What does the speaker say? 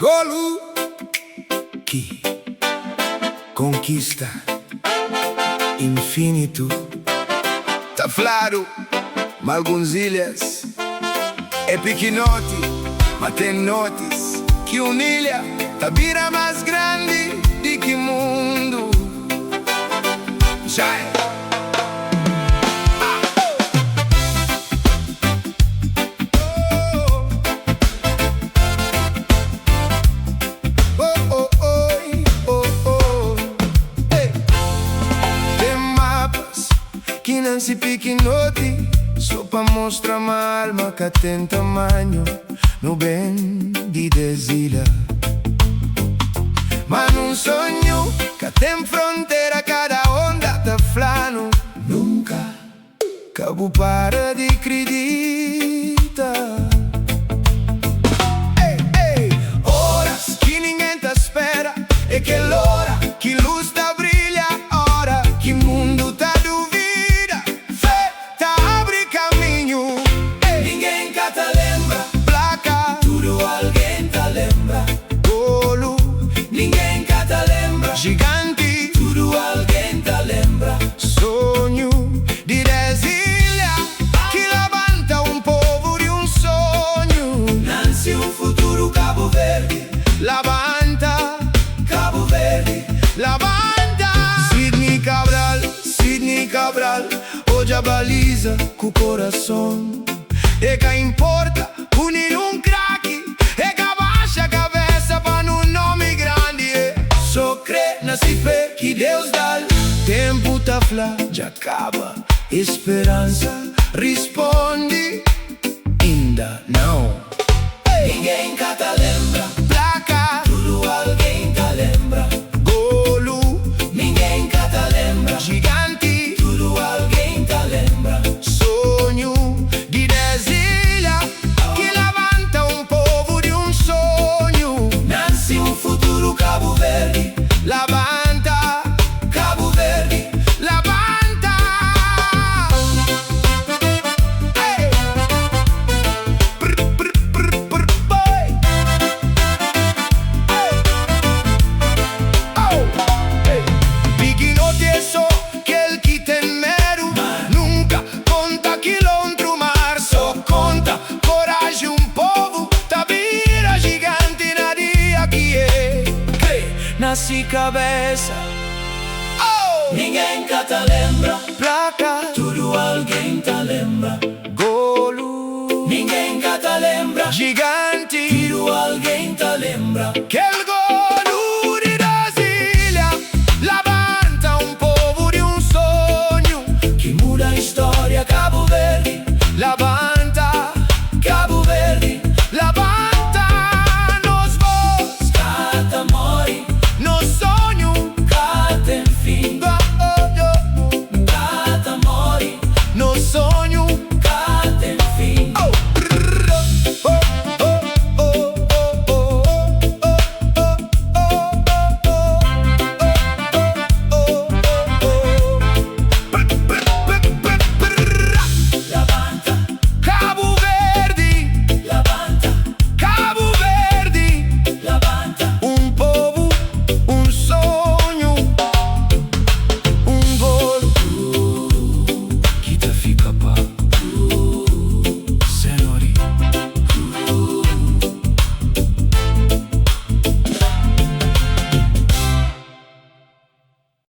Golu que conquista infinito. Tá claro, ma algumas ilhas é pequenote, mas tem notes que ilha tá vira mais grande do que mundo. Já é. Que não se pequenote, só pra mostrar uma alma que tem tamanho no bem de desilha. Mas num sonho que tem fronteira, cada onda tá flano. Nunca cabo para de acreditar. Horas que ninguém tá espera, é que l'ora que luz tá brilha, hora que mundo tá giganti, tudo alguém tá lembra. Sonho de desilha que levanta povo de sonho. Nasce futuro Cabo Verde, levanta Cabo Verde, levanta. Sidney Cabral, hoje a baliza com o coração. E que importa unir craque, e que abaixa a cabeça para um nome grande. Só crê na fé que Deus dá. Tempo tá flá, já acaba. Esperança responde, ainda não. Ninguém cá tá lembra. Placa, tudo alguém tá lembra. Golo, ninguém cá tá lembra. Gigante, tudo alguém tá lembra. Sonho de desilha que levanta povo de sonho. Nasce futuro Cabo Verde, levanta Cabo Verde, levanta. Hey. Boy. Hey. Oh. Hey. Pequenote é só aquele que tem medo, nunca conta quilômetro mar, só conta coragem povo, tá vira gigante na dia que é. Nasce cabeça, oh! Ninguém cá tá lembra. Placa, tudo alguém tá lembra. Golo, ninguém cá tá lembra. Gigante, tudo alguém tá lembra.